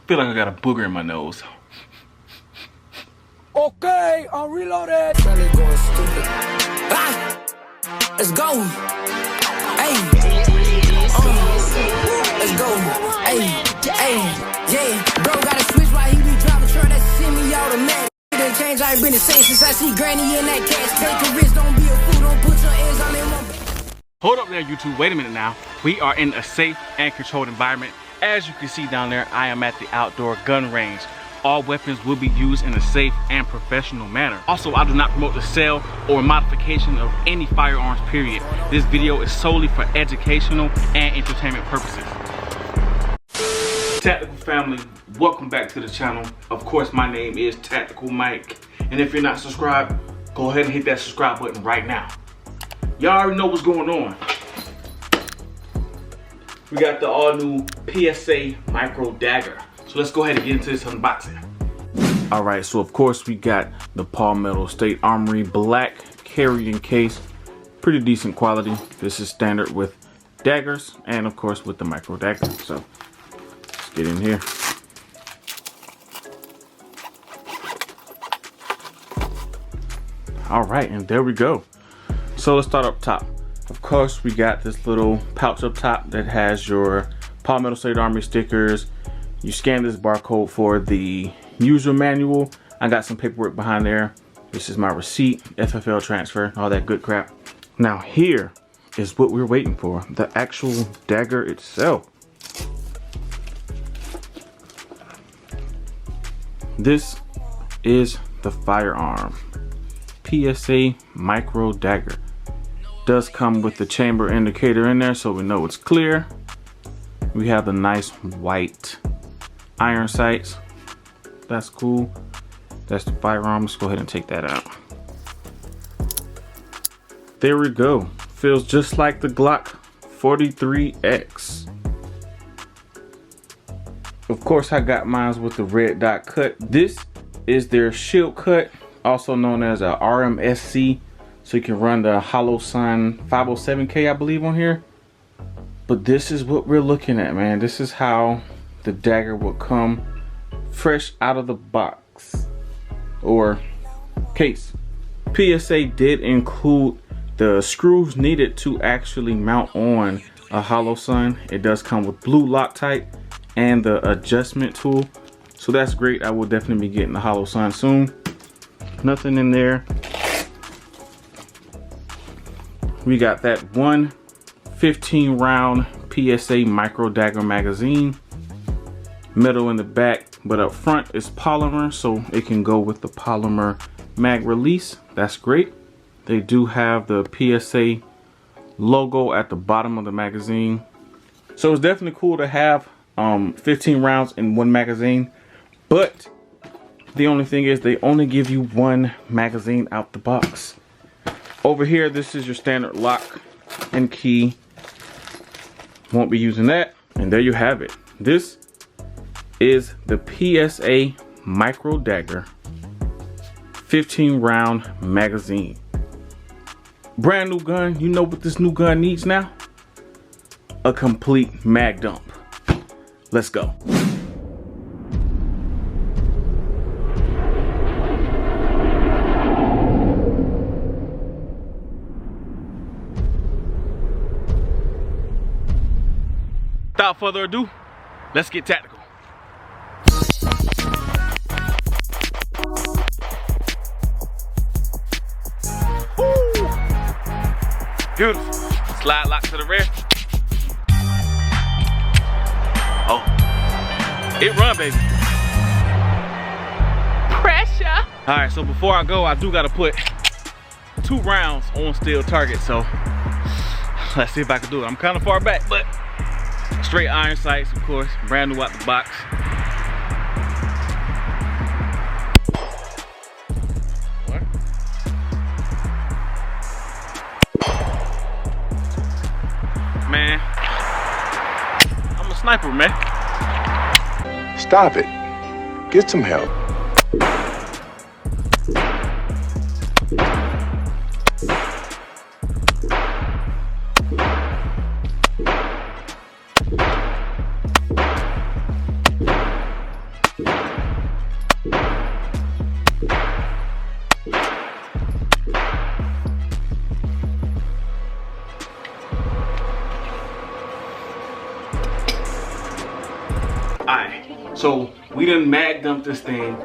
feel like I got a booger in my nose. Okay, I'm reloaded. Shelly going stupid. Ah, let's go. Hey, let's go. Hey, yeah. Bro got a switch while he be driving truck. That send me automatic. Didn't change. I ain't been the same since I see Granny in that cash. Take a risk, don't be a fool. Don't put your eggs all in one. Hold up there, YouTube. Wait a minute now. We are in a safe and controlled environment. As you can see down there, I am at the outdoor gun range. All weapons will be used in a safe and professional manner. Also, I do not promote the sale or modification of any firearms, period. This video is solely for educational and entertainment purposes. Tactical family, welcome back to the channel. Of course, my name is Tactical Mike. And if you're not subscribed, go ahead and hit that subscribe button right now. Y'all already know what's going on. We got the all new PSA Micro Dagger. So let's go ahead and get into this unboxing. All right, so of course we got the Palmetto State Armory black carrying case. Pretty decent quality. This is standard with daggers and of course with the Micro Dagger. So let's get in here. All right, and there we go. So let's start up top. Of course, we got this little pouch up top that has your Palmetto State Armory stickers. You scan this barcode for the user manual. I got some paperwork behind there. This is my receipt, FFL transfer, all that good crap. Now here is what we're waiting for, the actual dagger itself. This is the firearm, PSA Micro Dagger. Does come with the chamber indicator in there so we know it's clear. We have the nice white iron sights. That's cool. That's the firearm. Let's go ahead and take that out. There we go. Feels just like the Glock 43X. Of course, I got mine with the red dot cut. This is their shield cut, also known as a RMSC. So you can run the Hollow Sun 507K, I believe, on here. But this is what we're looking at, man. This is how the dagger will come fresh out of the box or case. PSA did include the screws needed to actually mount on a Hollow Sun. It does come with blue Loctite and the adjustment tool. So that's great. I will definitely be getting the Hollow Sun soon. Nothing in there. We got that one 15 round PSA Micro Dagger magazine. Metal in the back, but up front is polymer, so it can go with the polymer mag release. That's great. They do have the PSA logo at the bottom of the magazine. So it's definitely cool to have 15 rounds in one magazine, but the only thing is they only give you one magazine out the box. Over here, this is your standard lock and key. Won't be using that. And there you have it. This is the PSA Micro Dagger 15 round magazine. Brand new gun. You know what this new gun needs now? A complete mag dump. Let's go. Without further ado, let's get tactical. Woo! Beautiful. Slide lock to the rear. Oh, it run, baby. Pressure. All right, so before I go, I do gotta put 2 rounds on steel target. So let's see if I can do it. I'm kind of far back, but straight iron sights, of course, brand new out the box. What? Man, I'm a sniper, man. Stop it. Get some help. So we done mag dumped this thing,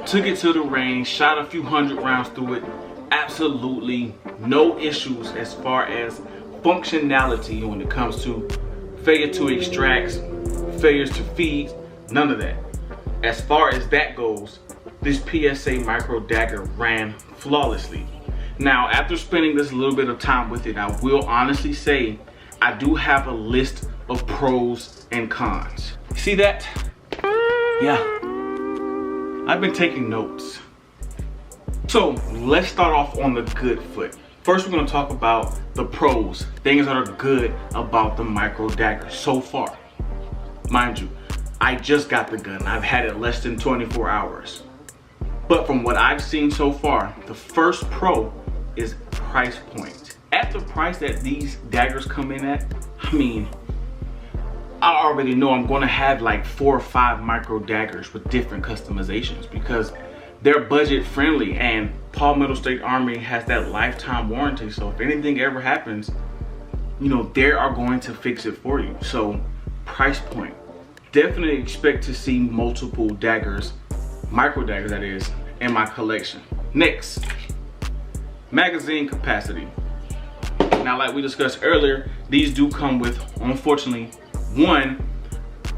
took it to the range, shot a few hundred rounds through it. Absolutely no issues as far as functionality when it comes to failure to extract, failures to feed, none of that. As far as that goes, this PSA Micro Dagger ran flawlessly. Now, after spending this little bit of time with it, I will honestly say I do have a list of pros and cons. See that? Yeah, I've been taking notes. So let's start off on the good foot. First, we're gonna talk about the pros, things that are good about the Micro Dagger so far. Mind you, I just got the gun. I've had it less than 24 hours. But from what I've seen so far, the first pro is price point. At the price that these daggers come in at, I mean, I already know I'm gonna have like 4 or 5 Micro Daggers with different customizations because they're budget friendly, and Paul Middle State Army has that lifetime warranty. So if anything ever happens, you know, they are going to fix it for you. So price point, definitely expect to see multiple daggers, Micro Daggers that is, in my collection. Next, magazine capacity. Now, like we discussed earlier, these do come with, unfortunately, one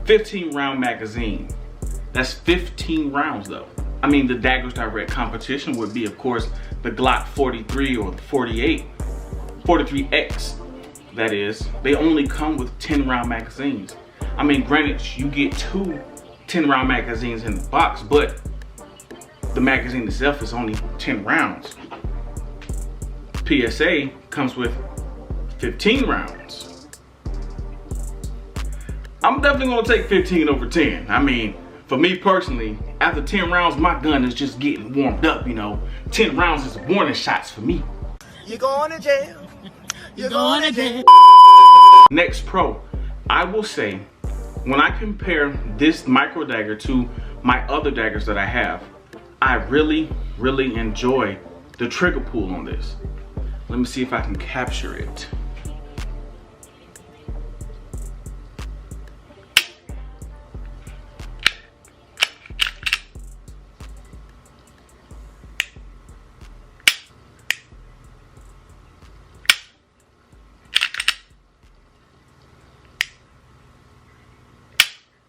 15 round magazine. That's 15 rounds though. I mean, the Dagger's direct competition would be, of course, the Glock 43 or the 48, 43X, that is. They only come with 10 round magazines. I mean, granted, you get 2 10 round magazines in the box, but the magazine itself is only 10 rounds. PSA comes with 15 rounds. I'm definitely gonna take 15 over 10. I mean, for me personally, after 10 rounds, my gun is just getting warmed up, you know. 10 rounds is warning shots for me. You're going to jail. You're going to jail. Next pro, I will say, when I compare this Micro Dagger to my other daggers that I have, I really enjoy the trigger pull on this. Let me see if I can capture it.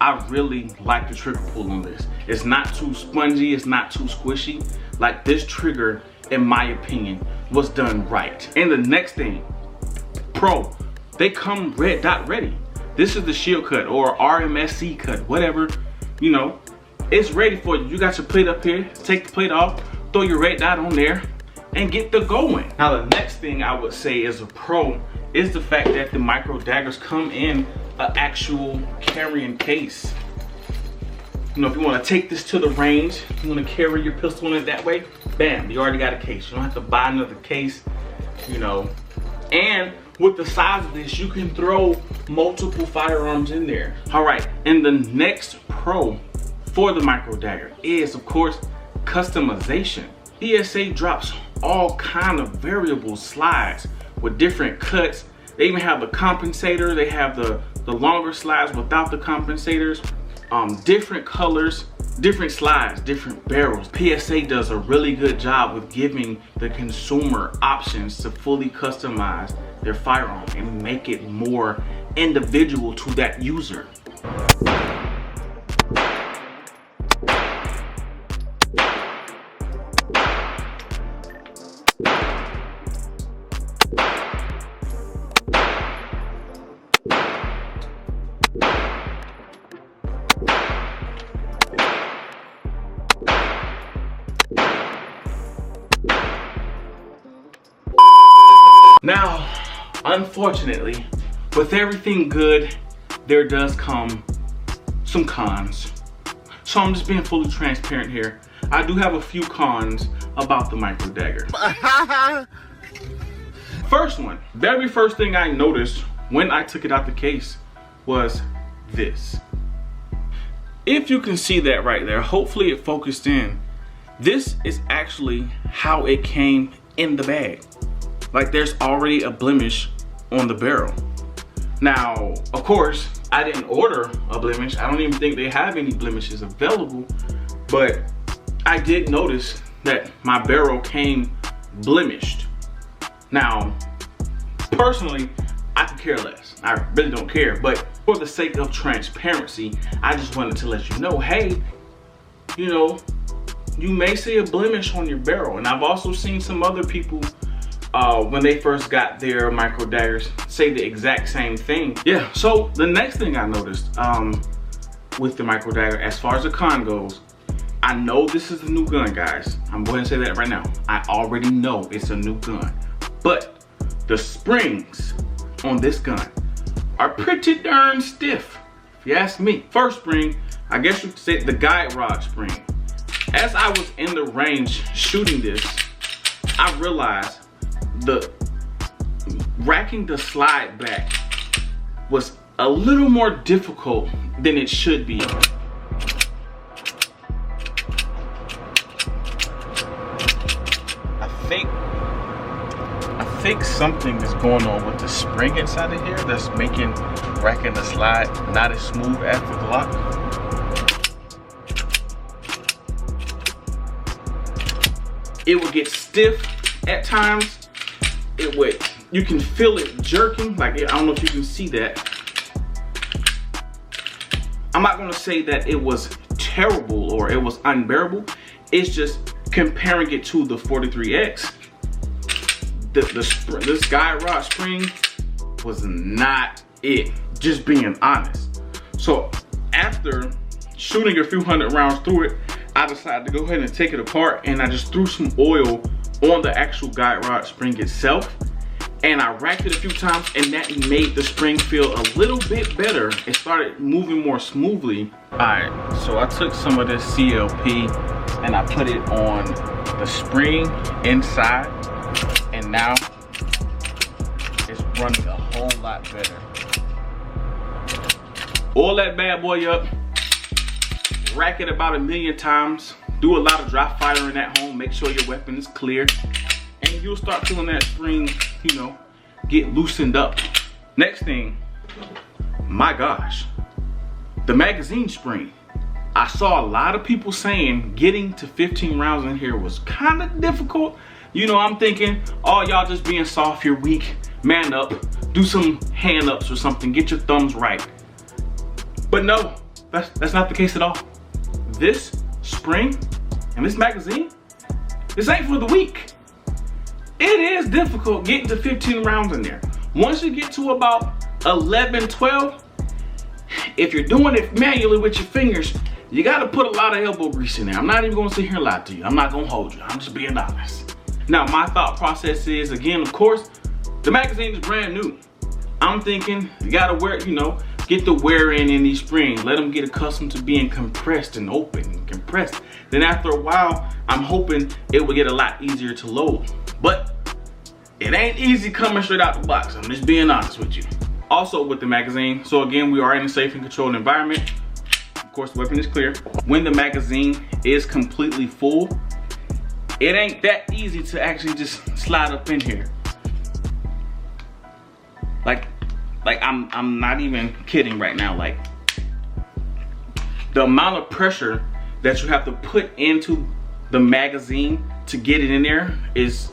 I really like the trigger pull on this. It's not too spongy, it's not too squishy. Like, this trigger, in my opinion, was done right. And the next thing, pro, they come red dot ready. This is the shield cut or RMSC cut, whatever, you know, it's ready for you. You got your plate up here, take the plate off, throw your red dot on there, and get the going. Now, the next thing I would say is a pro is the fact that the Micro Daggers come in an actual carrying case. You know, if you want to take this to the range, you want to carry your pistol in it that way, bam, you already got a case. You don't have to buy another case, you know. And with the size of this, you can throw multiple firearms in there. All right, and the next pro for the Micro Dagger is, of course, customization. PSA drops all kind of variable slides with different cuts. They even have the compensator. They have the longer slides without the compensators. Different colors, different slides, different barrels. PSA does a really good job with giving the consumer options to fully customize their firearm and make it more individual to that user. Now, unfortunately, with everything good, there does come some cons. So I'm just being fully transparent here. I do have a few cons about the Micro Dagger. First one, very first thing I noticed when I took it out the case was this. If you can see that right there, hopefully it focused in. This is actually how it came in the bag. Like, there's already a blemish on the barrel. Now, of course, I didn't order a blemish. I don't even think they have any blemishes available, but I did notice that my barrel came blemished. Now, personally, I could care less. I really don't care, but for the sake of transparency, I just wanted to let you know, hey, you know, you may see a blemish on your barrel. And I've also seen some other people when they first got their micro daggers say the exact same thing. Yeah, so the next thing I noticed with the micro dagger, as far as the con goes, I know this is a new gun, guys. I'm going to say that right now. I already know it's a new gun, but the springs on this gun are pretty darn stiff, if you ask me. First spring, I guess you could say the guide rod spring. As I was in the range shooting this, I realized the racking the slide back was a little more difficult than it should be. I think something is going on with the spring inside of here that's making racking the slide not as smooth after the lock. It would get stiff at times. It would, you can feel it jerking. Like, I don't know if you can see that. I'm not gonna say that it was terrible or it was unbearable. It's just comparing it to the 43X, this guide rod spring was not it, just being honest. So after shooting a few hundred rounds through it, I decided to go ahead and take it apart, and I just threw some oil on the actual guide rod spring itself, and I racked it a few times, and that made the spring feel a little bit better. It started moving more smoothly. All right, so I took some of this CLP and I put it on the spring inside, and now it's running a whole lot better. Oil that bad boy up, rack it about 1,000,000 times, do a lot of dry firing at home, make sure your weapon is clear, and you'll start feeling that spring, you know, get loosened up. Next thing, my gosh, the magazine spring. I saw a lot of people saying getting to 15 rounds in here was kind of difficult. You know, I'm thinking, oh, y'all just being soft, you're weak, man up, do some hand ups or something, get your thumbs right. But no, that's not the case at all. This spring and this magazine, this ain't for the weak. It is difficult getting to 15 rounds in there. Once you get to about 11, 12, if you're doing it manually with your fingers, you gotta put a lot of elbow grease in there. I'm not even gonna sit here and lie to you. I'm not gonna hold you. I'm just being honest. Now, my thought process is, again, of course, the magazine is brand new. I'm thinking you gotta wear, you know, get the wear in these springs. Let them get accustomed to being compressed and open and compressed. Then after a while, I'm hoping it will get a lot easier to load. But it ain't easy coming straight out the box. I'm just being honest with you. Also with the magazine, so again, we are in a safe and controlled environment. Of course, the weapon is clear. When the magazine is completely full, it ain't that easy to actually just slide up in here. Like I'm not even kidding right now. Like, the amount of pressure that you have to put into the magazine to get it in there is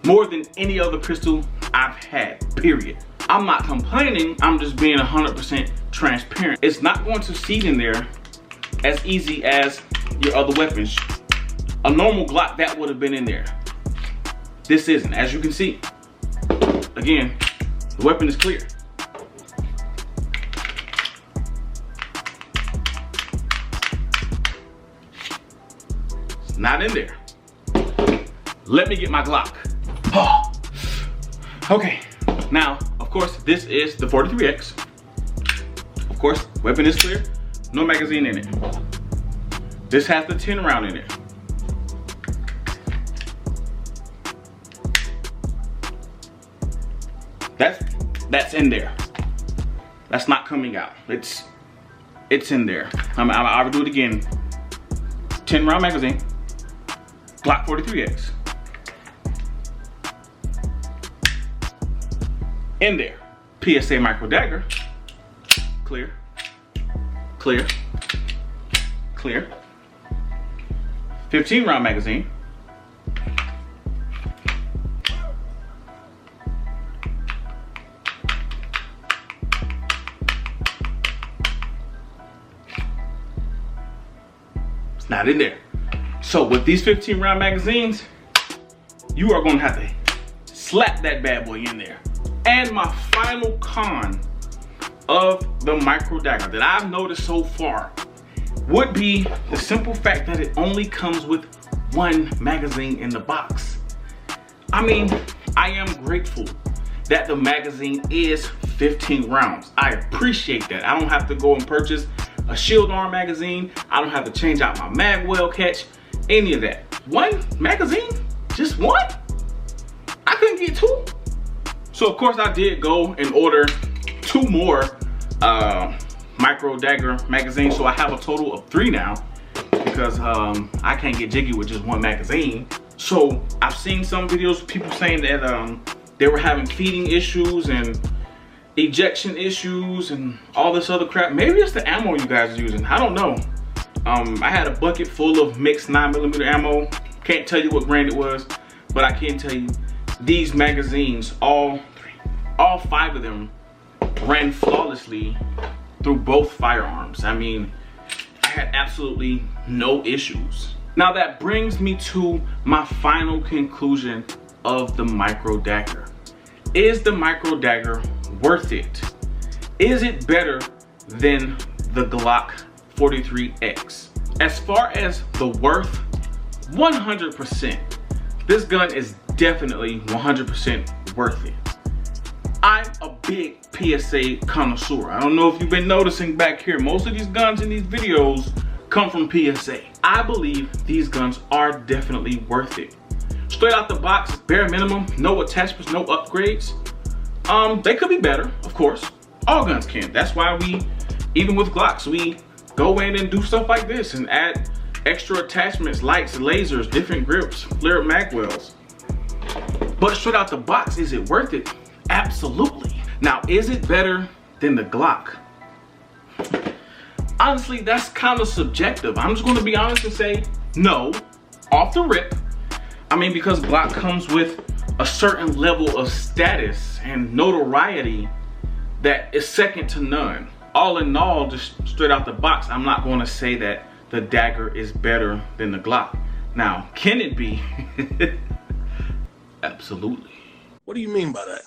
more than any other pistol I've had, period. I'm not complaining, I'm just being 100% transparent. It's not going to seat in there as easy as your other weapons. A normal Glock, that would have been in there. This isn't, as you can see. Again, the weapon is clear. It's not in there. Let me get my Glock. Oh. Okay, now, of course, this is the 43X. Of course, weapon is clear, no magazine in it. This has the 10 round in it. That's in there. That's not coming out. It's in there. I'll do it again. 10 round magazine, Glock 43X. In there. PSA micro dagger. Clear. Clear. Clear. 15 round magazine. It's not in there. So with these 15 round magazines, you are gonna have to slap that bad boy in there. And my final con of the micro dagger that I've noticed so far would be the simple fact that it only comes with one magazine in the box. I mean, I am grateful that the magazine is 15 rounds. I appreciate that. I don't have to go and purchase a shield arm magazine. I don't have to change out my mag well catch, any of that. One magazine? Just one? I couldn't get two. So of course I did go and order 2 more micro dagger magazines. So I have a total of 3 now because I can't get jiggy with just one magazine. So I've seen some videos of people saying that they were having feeding issues and ejection issues and all this other crap. Maybe it's the ammo you guys are using. I don't know. I had a bucket full of mixed 9mm ammo. Can't tell you what brand it was, but I can tell you these magazines, all 5 of them, ran flawlessly through both firearms. I mean, I had absolutely no issues. Now that brings me to my final conclusion of the micro dagger. Is the micro dagger worth it? Is it better than the Glock 43X? As far as the worth, 100%. This gun is definitely 100% worth it. I'm a big PSA connoisseur. I don't know if you've been noticing back here, most of these guns in these videos come from PSA. I believe these guns are definitely worth it. Straight out the box, bare minimum, no attachments, no upgrades. They could be better, of course. All guns can. That's why we, even with Glocks, we go in and do stuff like this and add extra attachments, lights, lasers, different grips, flared mag wells. But straight out the box, is it worth it? Absolutely. Now, is it better than the Glock? Honestly, that's kind of subjective. I'm just going to be honest and say no, off the rip. I mean, because Glock comes with a certain level of status and notoriety that is second to none. All in all, just straight out the box, I'm not going to say that the Dagger is better than the Glock. Now, can it be? Absolutely. What do you mean by that?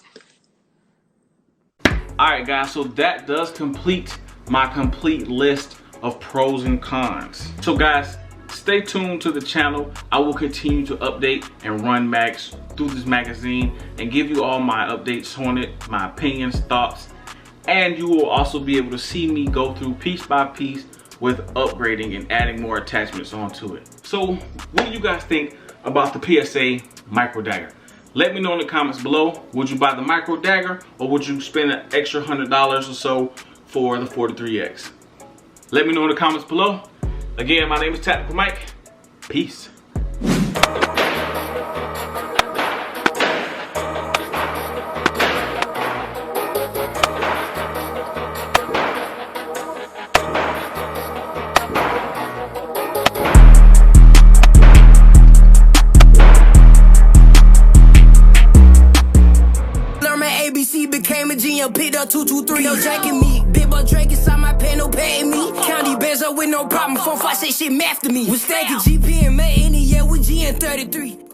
Alright guys, so that does complete my complete list of pros and cons. So guys, stay tuned to the channel. I will continue to update and run mags through this magazine and give you all my updates on it, my opinions, thoughts, and you will also be able to see me go through piece by piece with upgrading and adding more attachments onto it. So what do you guys think about the PSA micro dagger? Let me know in the comments below. Would you buy the micro dagger or would you spend an extra $100 or so for the 43X? Let me know in the comments below. Again, my name is Tactikal Mike. Peace. Became a G and picked up 223, no jacking me. Big boy Drake inside my pen, no paying me. County bands up with no problem, 4, 5, 6 shit math to me. We stacking GP and made any, yeah, with G and 33.